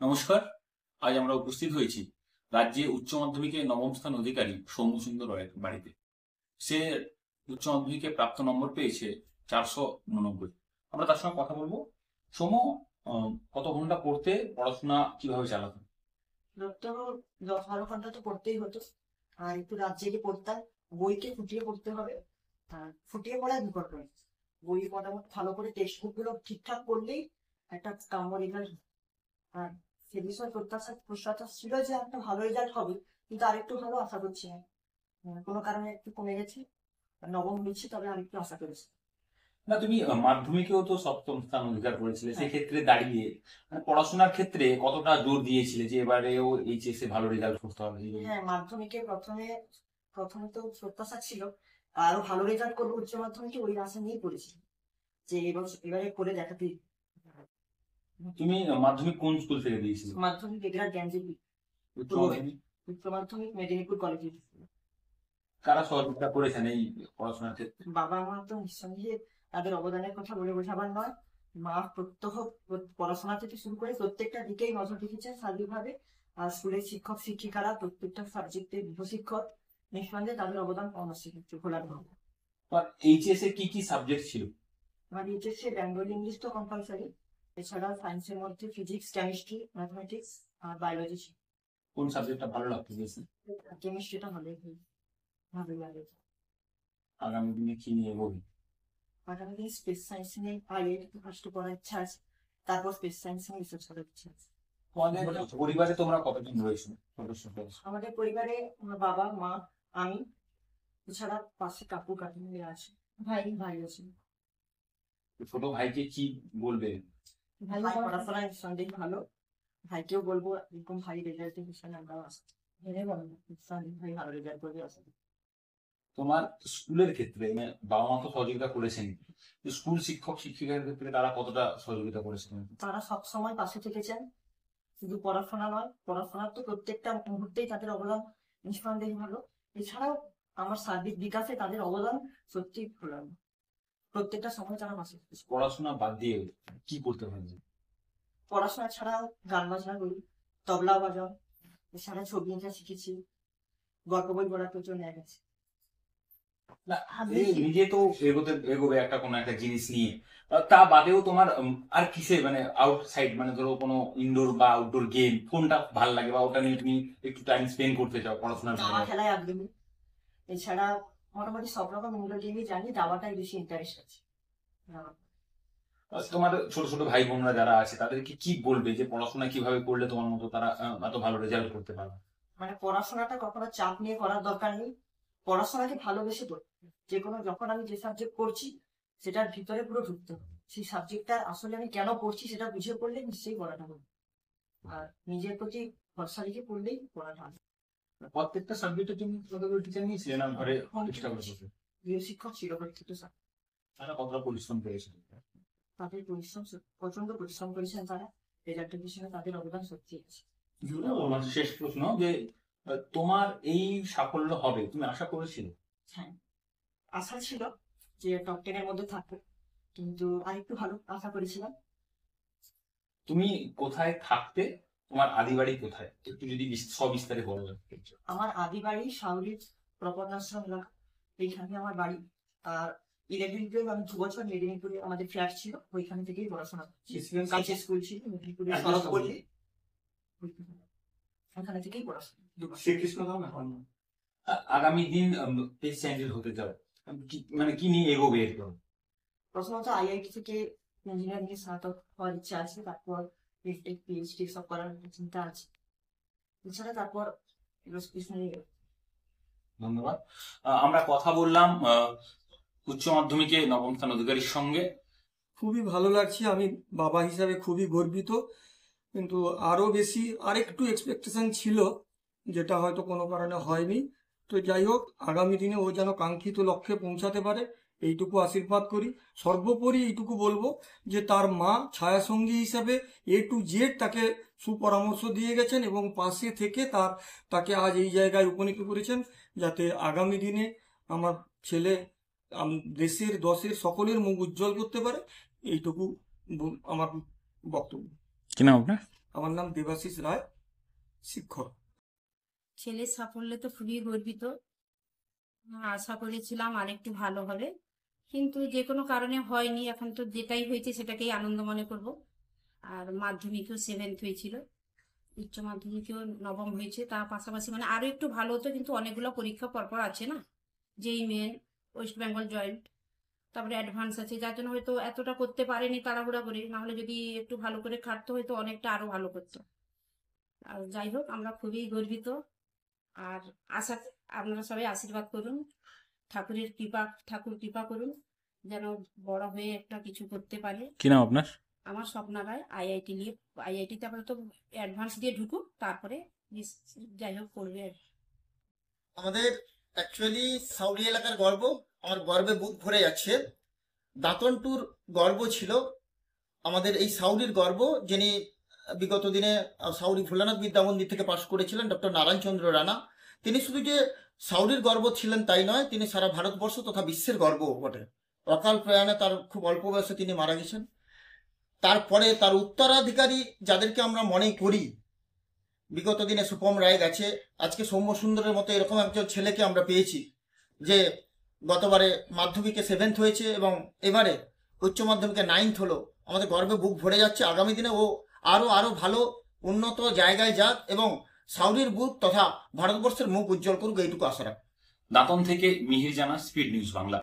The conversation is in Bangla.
নমস্কার। আজ আমরা উপস্থিত হয়েছি রাজ্যে উচ্চ মাধ্যমিকে নবম স্থান অধিকারী সৌম্য সুন্দর রায়ের বাড়িতে। সে উচ্চ মাধ্যমিকে প্রাপ্ত নম্বর পেয়েছে 489। আমরা তার সঙ্গে কথা বলবো। সৌম্য, কত ঘন্টা পড়তে পড়াশোনা কিভাবে চালাতো? তো 10-12 ঘন্টা তো পড়তেই হতো। আর একটু রাত জেগে পড়তাম। বইকে ফুটিয়ে পড়তে হবে। আর ফুটিয়ে পড়ার বিকল্প নেই। বই মোটামুটি ভালো করে টেক্সট বুক গুলো ঠিকঠাক পড়লেই একটা কাম্য রেজাল্ট। আর সে বিষয়ে প্রত্যাশা ছিল যে একটা ভালো রেজাল্ট হবে, কিন্তু আরেকটু ভালো আশা করছি না। কোনো কারণে একটু কমে গেছে। নবম হয়েছে, তবে আরেকটু আশা করেছি। না, তুমি মাধ্যমিকেও তো সপ্তম স্থান অধিকার করেছিলে, হ্যাঁ, সেক্ষেত্রে দাঁড়িয়ে মানে পড়াশোনার ক্ষেত্রে কতটা জোর দিয়েছিলে যে এবারেও এইচএসে ভালো রেজাল্ট করতে হবে এই জন্য? হ্যাঁ, মাধ্যমিকে প্রথমে প্রথমে তো প্রত্যাশা ছিল আরো ভালো রেজাল্ট করবো। উচ্চ মাধ্যমিকে ওই আশা নিয়েই পড়েছি যে এবারে করে দেখাতেই। তুমি মাধ্যমিক কোন স্কুল থেকে দিয়েছিলে? মাধ্যমিক এগরা জ্ঞানজ্যোতি। উচ্চ পূর্ব মাধ্যমিক উচ্চ মাধ্যমিক মেদিনীপুর কলেজে। কারা সহযোগিতা করেছেন এই পড়াশোনার ক্ষেত্রে? বাবা মা তো নিঃসন্দেহে, তাদের অবদানের কথা বলে বোঝাবার নয়। মা প্রত্যহ পড়াশোনা থেকে শুরু করে প্রত্যেকটা দিকেই নজর রেখেছেন সার্বিকভাবে। আর স্কুলের শিক্ষক শিক্ষিকারা প্রত্যেকটা সাবজেক্টের গৃহশিক্ষক, নিঃসন্দেহে তাদের অবদান অনস্বীকার্য ভোলার নয়। আর এইচএস এ কি কি সাবজেক্ট ছিল? আমার এইচএসসি বেঙ্গলি ইংলিশ তো কম্পালসারি। এছাড়া সায়েন্সের মধ্যে ফিজিক্স, কেমিস্ট্রি, ম্যাথমেটিক্স আর বায়োলজি ছিল। কোন সাবজেক্টটা ভালো লাগতো বেশি? কেমিস্ট্রিটা ভালোই লাগে। আগামী দিনে কি নিয়ে এগোবি? আগামী দিনে স্পেস সায়েন্স নিয়ে আইআইটি তে ফার্স্ট পড়ার ইচ্ছা আছে। তারপর স্পেস সায়েন্স নিয়ে রিসার্চ করার ইচ্ছা আছে। তোমাদের পরিবারে তোমরা কতজন রয়েছো, সদস্য রয়েছো? আমাদের পরিবারে আমার বাবা মা, আমি, এছাড়া পাশে কাকু কাকিমারা আছে। ভাই আছে। ছোট ভাইকে কি বলবে? ভাই পড়াশোনায় নিঃসন্দেহে ভালো। ভাইকেও বলবো এরকম ভাই রেজাল্টের পিছনে আমরা আসছি। নিঃসন্দেহে ভাই ভালো রেজাল্ট করবে আসলে। তোমার স্কুলের ক্ষেত্রে মানে বাবা মা তো সহযোগিতা করেছেন, স্কুল শিক্ষক শিক্ষিকার ক্ষেত্রে তারা কতটা সহযোগিতা করেছেন? তারা সবসময় পাশে থেকেছেন। শুধু পড়াশোনা নয়, পড়াশোনার তো প্রত্যেকটা মুহূর্তেই তাদের অবদান নিঃসন্দেহে ভালো। এছাড়াও আমার সার্বিক বিকাশে তাদের অবদান সত্যি ভালো। প্রত্যেকটা সময় তারা পাশে থেকেছে। পড়াশোনা বাদ দিয়ে কি করতে পারবে? পড়াশোনা ছাড়াও গান বাজনা করি, তবলা বাজাও। এছাড়া ছবি আঁকা শিখেছি। গল্প বই পড়ার প্রচুর ন্যাক আছে। না, এই নিজে তো এগোবে একটা কোনো একটা জিনিস নিয়ে। তা বাদেও তোমার আর কিসে মানে আউটসাইড মানে ধরো কোনো ইনডোর বা আউটডোর গেম কোনটা ভালো লাগে বা ওটা নিয়ে তুমি একটু টাইম স্পেন্ড করতে চাও পড়াশোনার দাবা বাইরে? খেলায় আগ্রহী। এছাড়া মোটামুটি সব রকম ইনডোর গেমই জানি, দাবাটাই বেশি ইন্টারেস্ট আছে। তোমার ছোট ছোট ভাই বোনরা যারা আছে তাদেরকে কি বলবে যে পড়াশোনা কিভাবে করলে তোমার মতো তারা এত ভালো রেজাল্ট করতে পারবে? মানে পড়াশোনাটা কখনো চাপ নিয়ে করার দরকার নেই। পড়াশোনাকে ভালোবেসে পড়তে হবে। যখন আমি যে সাবজেক্ট পড়ছি সেটার ভিতরে পুরো ঢুকতে হবে। সেই সাবজেক্টটা আসলে আমি কেন পড়ছি সেটা বুঝে পড়লে নিশ্চয়ই পড়াটা হবে। আর নিজের প্রতি ভরসা রেখে পড়লেই পড়াটা হবে। প্রত্যেকটা সাবজেক্টে তুমি কতটা টিচার নিয়েছিলে না ঘরে চেষ্টা করছো? গৃহশিক্ষক ছিল প্রত্যেকটা স্যার। তারা কতটা পরিশ্রম করেছে? তাদের পরিশ্রম প্রচন্ড পরিশ্রম করেছেন তারা। রেজাল্টের পিছনে তাদের অবদান সত্যি আছে। মানে শেষ প্রশ্ন যে তোমার এই সাফল্য হবে তুমি আশা করেছিলে? হ্যাঁ, আশা ছিল যে টপ 10 এর মধ্যে থাকবো, কিন্তু আরেকটু ভালো আশা করেছিলাম। তুমি কোথায় থাকতে? তোমার আদি বাড়ি কোথায় একটু যদি সবিস্তারে বলা যায়। আমার আদি বাড়ি শাউলির প্রপন্নাশ্রম এলাকা। এইখানে আমার বাড়ি। আর 11-12 আমি 2 বছর মেদিনীপুরে আমাদের ফ্ল্যাট ছিল, ওইখানে থেকেই পড়াশোনা করছি। কাছে স্কুল ছিল মেদিনীপুরে, সড়ক পল্লী। ওখানে থেকেই পড়াশোনা 2 বছর। শ্রীকৃষ্ণ ধাম এখন আগামী দিন পেজ স্যান্ডেল হতে যাও, মানে কি নিয়ে এগোবে এরপর? প্রথমত আইআইটি থেকে ইঞ্জিনিয়ারিং এ স্নাতক হওয়ার ইচ্ছা আছে। তারপর বিটেক পিএইচডি সব করার চিন্তা আছে। এছাড়া তারপর এরোস্পেস নিয়ে। ধন্যবাদ। আমরা কথা বললাম উচ্চ মাধ্যমিকে নবম স্থান অধিকারীর সঙ্গে। খুবই ভালো লাগছে। আমি বাবা হিসাবে খুবই গর্বিত, কিন্তু আরও বেশি আরেকটু এক্সপেকটেশন ছিল, যেটা হয়তো কোনো কারণে হয়নি। তো যাই হোক, আগামী দিনে ও যেন কাঙ্ক্ষিত লক্ষ্যে পৌঁছাতে পারে এইটুকু আশীর্বাদ করি। সর্বোপরি এইটুকু বলবো যে তার মা ছায়াসঙ্গী হিসাবে A to Z তাকে সুপরামর্শ দিয়ে গেছেন এবং পাশে থেকে তাকে আজ এই জায়গায় উপনীত করেছেন, যাতে আগামী দিনে আমার ছেলে দেশের দশের সকলের মুখ উজ্জ্বল করতে পারে। এইটুকু আমার বক্তব্য। কি নাম আপনার? আমার নাম দেবাশিস রায়, শিক্ষক। ছেলের সাফল্যে তো খুবই গর্বিত। আশা করেছিলাম আর একটু ভালো হবে, কিন্তু যে কোনো কারণে হয়নি। এখন তো যেটাই হয়েছে সেটাকেই আনন্দ মনে করব। আর মাধ্যমিকেও 7th হয়েছিল, উচ্চ মাধ্যমিকেও 9ম হয়েছে। তার পাশাপাশি মানে আরো একটু ভালো হতো, কিন্তু অনেকগুলো পরীক্ষা পরপর আছে না, যেই মেন, ওয়েস্ট বেঙ্গল জয়েন্ট, তারপরে অ্যাডভান্স আছে, যার জন্য হয়তো এতটা করতে পারেনি তাড়াহুড়া করে। নাহলে যদি একটু ভালো করে খাটতো হয়তো অনেকটা আরো ভালো করতো। আর যাই হোক, আমরা খুবই গর্বিত। আর আশা, আপনারা সবাই আশীর্বাদ করুন, ঠাকুর কৃপা করুন যেন বড় হয়ে একটা কিছু করতে পারে। কি নাম আপনার? আমার স্বপ্না রায়, আইআইটিতে আপাতত অ্যাডভান্স দিয়ে ঢুকুক, তারপরে যাই হোক করবে আর কি। আমাদের অ্যাকচুয়ালি সাউরি এলাকার গর্ব, আমার গর্বে বুক ভরে যাচ্ছে। দাঁতন টুর গর্ব ছিল আমাদের এই সাউরির গর্ব, যিনি বিগত দিনে সাউরি ভোলানাথ বিদ্যা মন্দির থেকে পাশ করেছিলেন, ডক্টর নারায়ণ চন্দ্র রানা। তিনি শুধু যে সাউরির গর্ব ছিলেন তাই নয়, তিনি সারা ভারতবর্ষ তথা বিশ্বের গর্ব বটে। অকাল প্রয়াণে তার খুব অল্প বয়সে তিনি মারা গেছেন। তারপরে তার উত্তরাধিকারী যাদেরকে আমরা মনে করি, বিগত দিনে সুপম রায় গেছে, আজকে সৌম্য সুন্দরের মতো এরকম একজন ছেলেকে আমরা পেয়েছি, যে গতবারে মাধ্যমিকে 7th হয়েছে এবং এবারে উচ্চ মাধ্যমিকে 9th হলো। আমাদের গর্বে বুক ভরে যাচ্ছে। আগামী দিনে ও আরো ভালো উন্নত জায়গায় যাক এবং সাউরির বুক তথা ভারতবর্ষের মুখ উজ্জ্বল করুক, এইটুকু আশা রাখ। দাঁতন থেকে মিহির জানা, স্পিড নিউজ বাংলা।